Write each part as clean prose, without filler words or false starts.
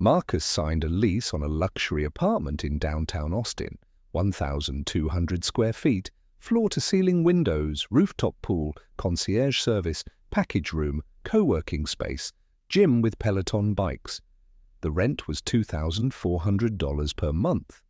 Marcus signed a lease on a luxury apartment in downtown Austin, 1,200 square feet, floor-to-ceiling windows, rooftop pool, concierge service, package room, co-working space, gym with Peloton bikes. The rent was $2,400 per month.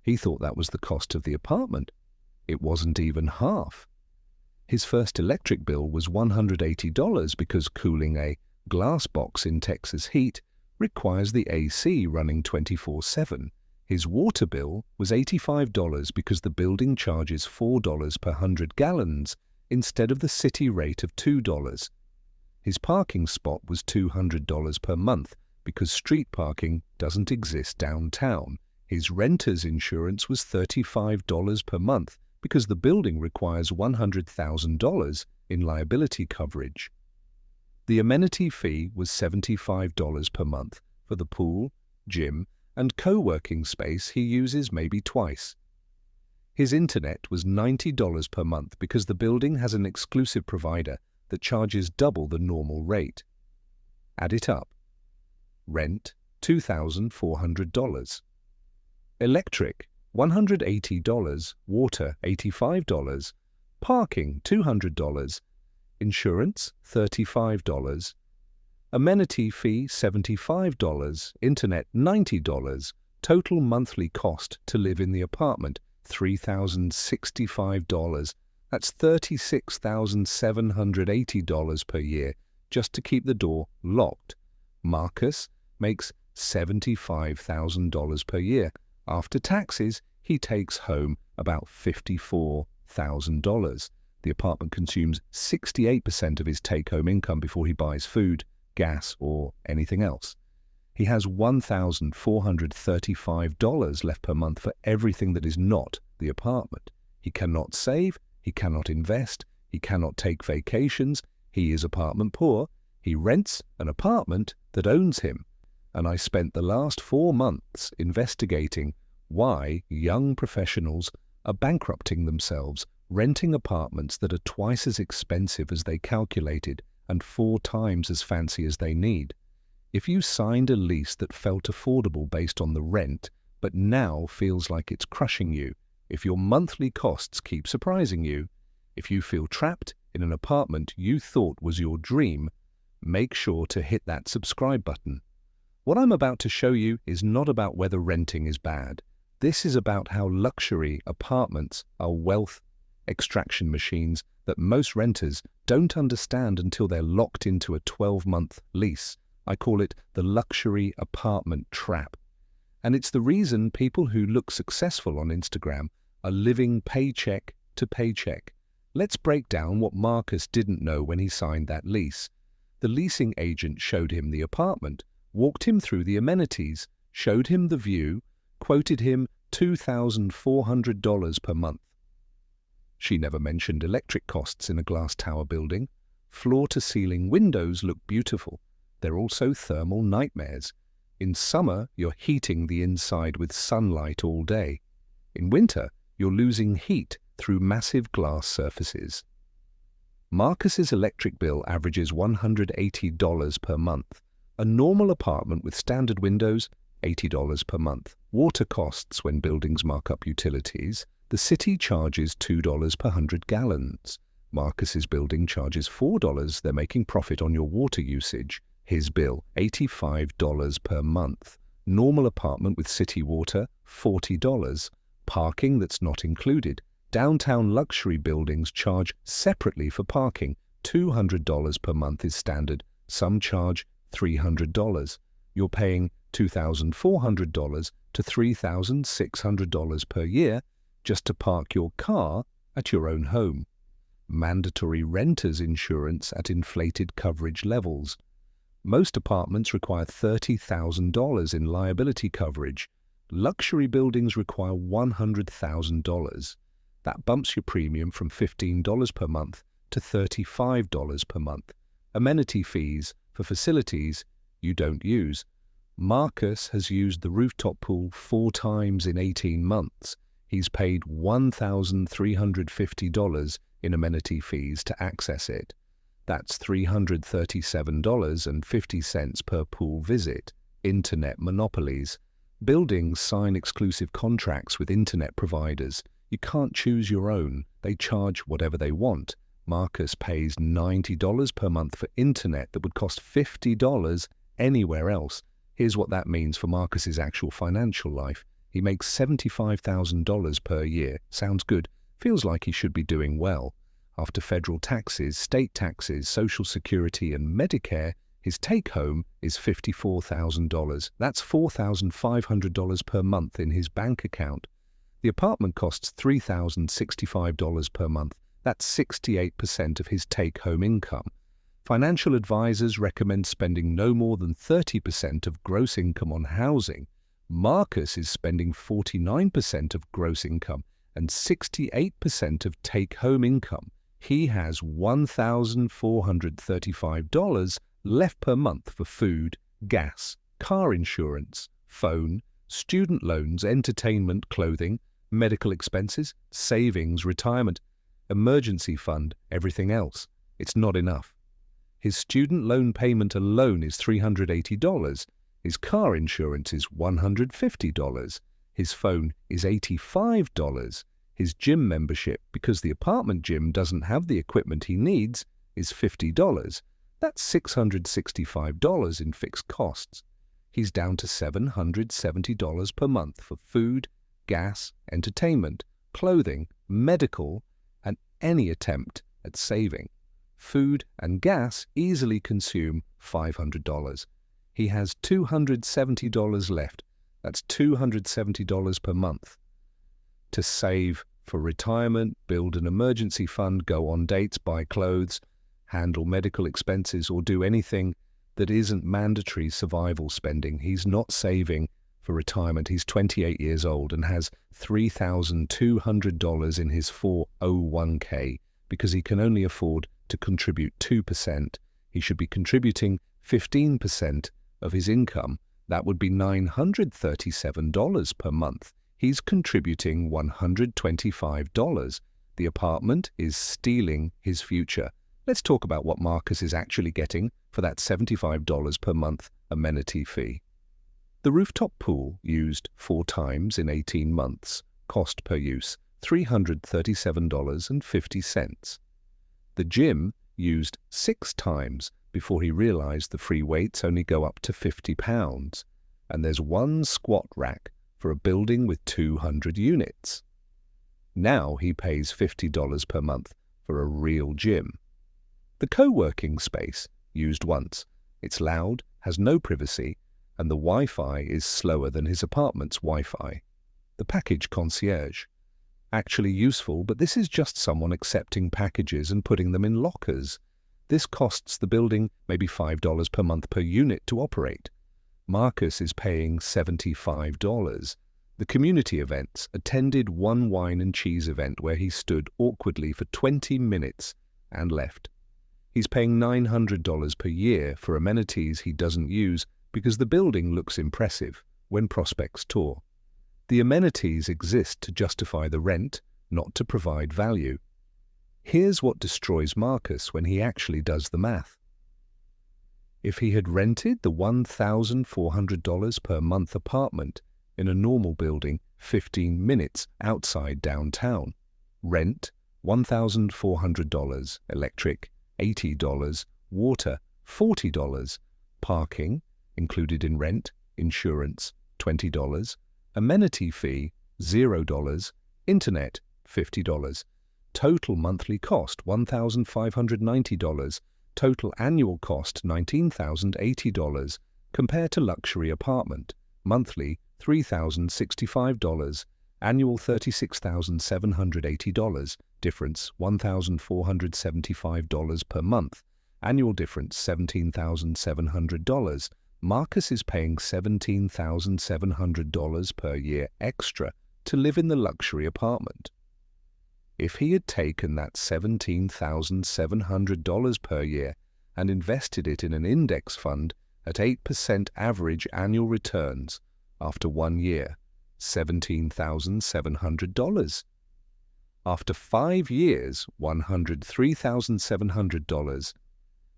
He thought that was the cost of the apartment. It wasn't even half. His first electric bill was $180 because cooling a glass box in Texas heat requires the AC running 24/7. His water bill was $85 because the building charges $4 per 100 gallons instead of the city rate of $2. His parking spot was $200 per month because street parking doesn't exist downtown. His renter's insurance was $35 per month because the building requires $100,000 in liability coverage. The amenity fee was $75 per month for the pool, gym, and co-working space he uses maybe twice. His internet was $90 per month because the building has an exclusive provider that charges double the normal rate. Add it up. Rent, $2,400. Electric, $180. Water, $85. Parking, $200. Insurance, $35. Amenity fee, $75. Internet, $90. Total monthly cost to live in the apartment, $3,065. That's $36,780 per year just to keep the door locked. Marcus makes $75,000 per year. After taxes, he takes home about $54,000. The apartment consumes 68% of his take-home income before he buys food, gas, or anything else. He has $1,435 left per month for everything that is not the apartment. He cannot save, he cannot invest, he cannot take vacations, he is apartment poor, he rents an apartment that owns him. And I spent the last 4 months investigating why young professionals are bankrupting themselves, renting apartments that are twice as expensive as they calculated and 4 times as fancy as they need. If you signed a lease that felt affordable based on the rent, but now feels like it's crushing you, if your monthly costs keep surprising you, if you feel trapped in an apartment you thought was your dream, make sure to hit that subscribe button. What I'm about to show you is not about whether renting is bad. This is about how luxury apartments are wealth extraction machines that most renters don't understand until they're locked into a 12-month lease. I call it the luxury apartment trap. And it's the reason people who look successful on Instagram are living paycheck to paycheck. Let's break down what Marcus didn't know when he signed that lease. The leasing agent showed him the apartment, walked him through the amenities, showed him the view, quoted him $2,400 per month. She never mentioned electric costs in a glass tower building. Floor-to-ceiling windows look beautiful. They're also thermal nightmares. In summer, you're heating the inside with sunlight all day. In winter, you're losing heat through massive glass surfaces. Marcus's electric bill averages $180 per month. A normal apartment with standard windows, $80 per month. Water costs when buildings mark up utilities. The city charges $2 per 100 gallons. Marcus's building charges $4. They're making profit on your water usage. His bill, $85 per month. Normal apartment with city water, $40. Parking that's not included. Downtown luxury buildings charge separately for parking. $200 per month is standard. Some charge $300. You're paying $2,400 to $3,600 per year just to park your car at your own home. Mandatory renter's insurance at inflated coverage levels. Most apartments require $30,000 in liability coverage. Luxury buildings require $100,000. That bumps your premium from $15 per month to $35 per month. Amenity fees for facilities you don't use. Marcus has used the rooftop pool 4 times in 18 months. He's paid $1,350 in amenity fees to access it. That's $337.50 per pool visit. Internet monopolies. Buildings sign exclusive contracts with internet providers. You can't choose your own. They charge whatever they want. Marcus pays $90 per month for internet that would cost $50 anywhere else. Here's what that means for Marcus's actual financial life. He makes $75,000 per year. Sounds good. Feels like he should be doing well. After federal taxes, state taxes, Social Security, and Medicare, his take-home is $54,000. That's $4,500 per month in his bank account. The apartment costs $3,065 per month. That's 68% of his take-home income. Financial advisors recommend spending no more than 30% of gross income on housing. Marcus is spending 49% of gross income and 68% of take-home income. He has $1,435 left per month for food, gas, car insurance, phone, student loans, entertainment, clothing, medical expenses, savings, retirement, emergency fund, everything else. It's not enough. His student loan payment alone is $380. His car insurance is $150. His phone is $85. His gym membership, because the apartment gym doesn't have the equipment he needs, is $50. That's $665 in fixed costs. He's down to $770 per month for food, gas, entertainment, clothing, medical, and any attempt at saving. Food and gas easily consume $500. He has $270 left. That's $270 per month. To save for retirement, build an emergency fund, go on dates, buy clothes, handle medical expenses, or do anything that isn't mandatory survival spending. He's not saving for retirement. He's 28 years old and has $3,200 in his 401k because he can only afford to contribute 2%. He should be contributing 15% of his income. That would be $937 per month. He's contributing $125. The apartment is stealing his future. Let's talk about what Marcus is actually getting for that $75 per month amenity fee. The rooftop pool used 4 times in 18 months. Cost per use, $337.50. The gym used 6 times before he realized the free weights only go up to 50 pounds. And there's 1 squat rack for a building with 200 units. Now he pays $50 per month for a real gym. The co-working space used once. It's loud, has no privacy, and the Wi-Fi is slower than his apartment's Wi-Fi. The package concierge. Actually useful, but this is just someone accepting packages and putting them in lockers. This costs the building maybe $5 per month per unit to operate. Marcus is paying $75. The community events attended one wine and cheese event where he stood awkwardly for 20 minutes and left. He's paying $900 per year for amenities he doesn't use because the building looks impressive when prospects tour. The amenities exist to justify the rent, not to provide value. Here's what destroys Marcus when he actually does the math. If he had rented the $1,400 per month apartment in a normal building 15 minutes outside downtown, rent $1,400, electric $80, water $40, parking included in rent, insurance $20, amenity fee $0, internet $50. Total monthly cost $1,590. Total annual cost $19,080. Compared to luxury apartment, monthly $3,065. Annual $36,780. Difference $1,475 per month. Annual difference $17,700. Marcus is paying $17,700 per year extra to live in the luxury apartment. If he had taken that $17,700 per year and invested it in an index fund at 8% average annual returns after 1 year, $17,700. After 5 years, $103,700.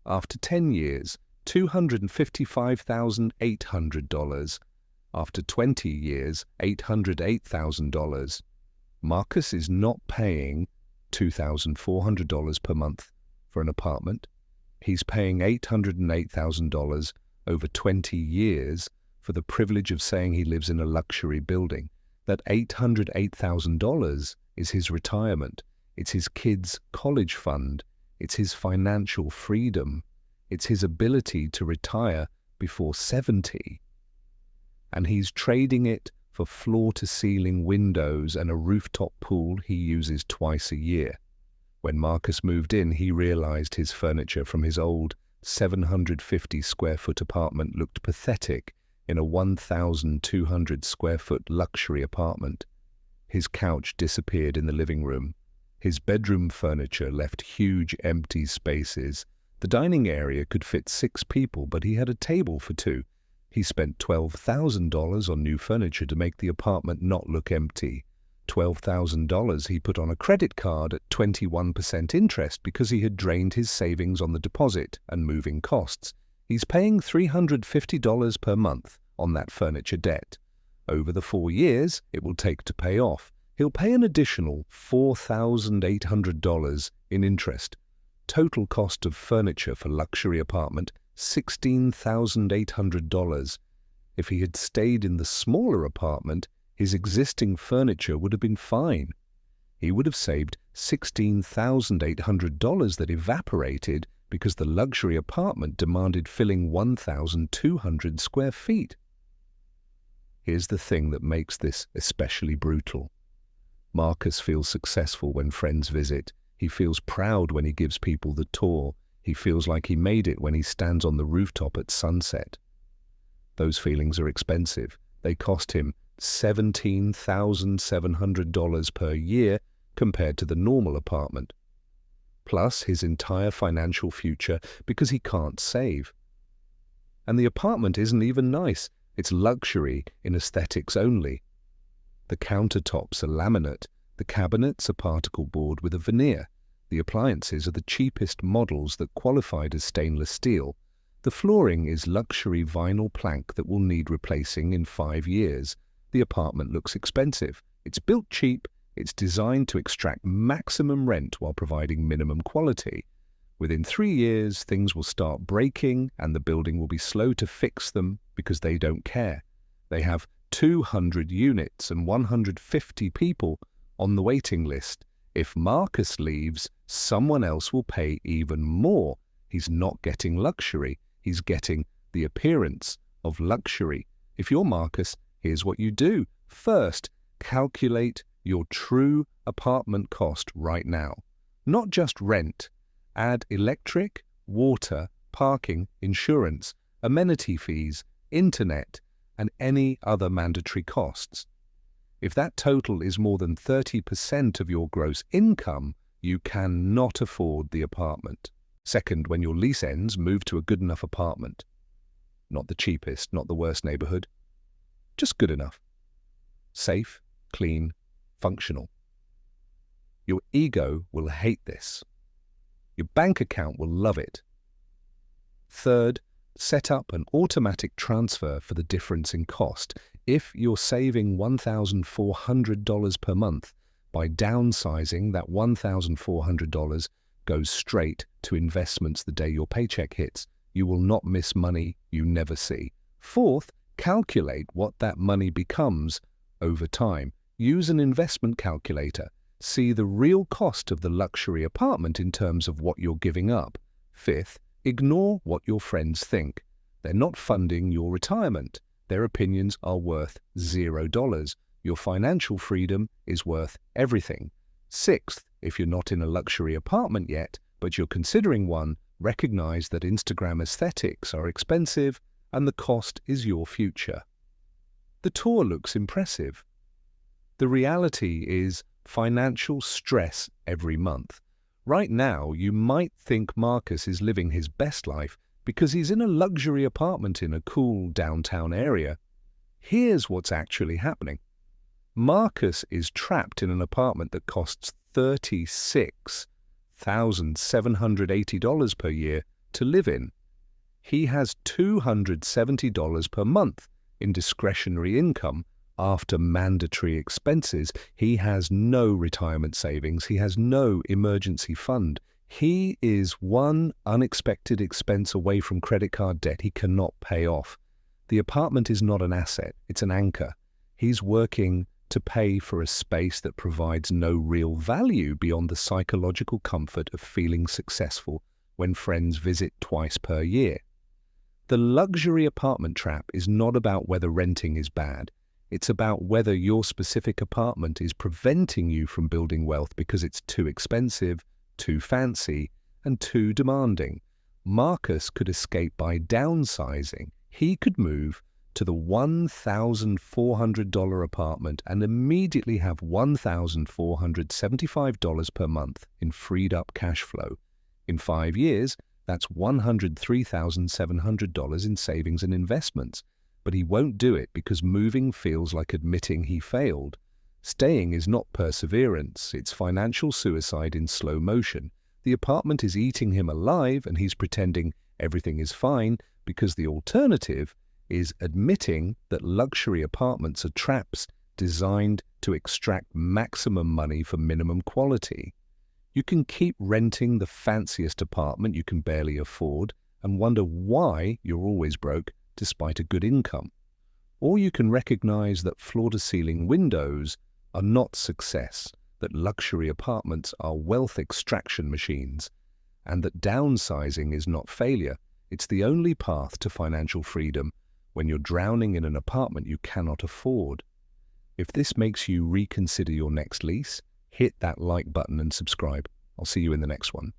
After 10 years, $255,800. After 20 years, $808,000. Marcus is not paying $2,400 per month for an apartment. He's paying $808,000 over 20 years for the privilege of saying he lives in a luxury building. That $808,000 is his retirement. It's his kids' college fund. It's his financial freedom. It's his ability to retire before 70. And he's trading it for floor-to-ceiling windows and a rooftop pool he uses twice a year. When Marcus moved in, he realized his furniture from his old 750-square-foot apartment looked pathetic in a 1,200-square-foot luxury apartment. His couch disappeared in the living room. His bedroom furniture left huge empty spaces. The dining area could fit 6 people, but he had a table for 2. He spent $12,000 on new furniture to make the apartment not look empty. $12,000 he put on a credit card at 21% interest because he had drained his savings on the deposit and moving costs. He's paying $350 per month on that furniture debt. Over the 4 years it will take to pay off, he'll pay an additional $4,800 in interest. Total cost of furniture for luxury apartment, $16,800. If he had stayed in the smaller apartment, his existing furniture would have been fine. He would have saved $16,800 that evaporated because the luxury apartment demanded filling 1,200 square feet. Here's the thing that makes this especially brutal. Marcus feels successful when friends visit. He feels proud when he gives people the tour. He feels like he made it when he stands on the rooftop at sunset. Those feelings are expensive. They cost him $17,700 per year compared to the normal apartment, plus his entire financial future because he can't save. And the apartment isn't even nice. It's luxury in aesthetics only. The countertops are laminate, the cabinets are particle board with a veneer, the appliances are the cheapest models that qualified as stainless steel, the flooring is luxury vinyl plank that will need replacing in 5 years. The apartment looks expensive. It's built cheap. It's designed to extract maximum rent while providing minimum quality. Within 3 years, things will start breaking and the building will be slow to fix them because they don't care. They have 200 units and 150 people on the waiting list. If Marcus leaves, someone else will pay even more. He's not getting luxury. He's getting the appearance of luxury. If you're Marcus, here's what you do. First, calculate your true apartment cost right now. Not just rent. Add electric, water, parking, insurance, amenity fees, internet, and any other mandatory costs. If that total is more than 30% of your gross income, you cannot afford the apartment. Second, when your lease ends, move to a good enough apartment. Not the cheapest, not the worst neighborhood. Just good enough. Safe, clean, functional. Your ego will hate this. Your bank account will love it. Third, set up an automatic transfer for the difference in cost. If you're saving $1,400 per month, by downsizing, that $1,400 goes straight to investments the day your paycheck hits. You will not miss money you never see. Fourth, calculate what that money becomes over time. Use an investment calculator. See the real cost of the luxury apartment in terms of what you're giving up. Fifth, ignore what your friends think. They're not funding your retirement. Their opinions are worth $0. Your financial freedom is worth everything. Sixth, if you're not in a luxury apartment yet, but you're considering one, recognize that Instagram aesthetics are expensive and the cost is your future. The tour looks impressive. The reality is financial stress every month. Right now, you might think Marcus is living his best life because he's in a luxury apartment in a cool downtown area. Here's what's actually happening. Marcus is trapped in an apartment that costs $36,780 per year to live in. He has $270 per month in discretionary income after mandatory expenses. He has no retirement savings. He has no emergency fund. He is one unexpected expense away from credit card debt he cannot pay off. The apartment is not an asset, it's an anchor. He's working to pay for a space that provides no real value beyond the psychological comfort of feeling successful when friends visit twice per year. The luxury apartment trap is not about whether renting is bad. It's about whether your specific apartment is preventing you from building wealth because it's too expensive, too fancy, and too demanding. Marcus could escape by downsizing. He could move to the $1,400 apartment and immediately have $1,475 per month in freed up cash flow. In 5 years, that's $103,700 in savings and investments. But he won't do it because moving feels like admitting he failed. Staying is not perseverance, it's financial suicide in slow motion. The apartment is eating him alive and he's pretending everything is fine because the alternative is admitting that luxury apartments are traps designed to extract maximum money for minimum quality. You can keep renting the fanciest apartment you can barely afford and wonder why you're always broke despite a good income. Or you can recognize that floor-to-ceiling windows are not success, that luxury apartments are wealth extraction machines, and that downsizing is not failure. It's the only path to financial freedom when you're drowning in an apartment you cannot afford. If this makes you reconsider your next lease, hit that like button and subscribe. I'll see you in the next one.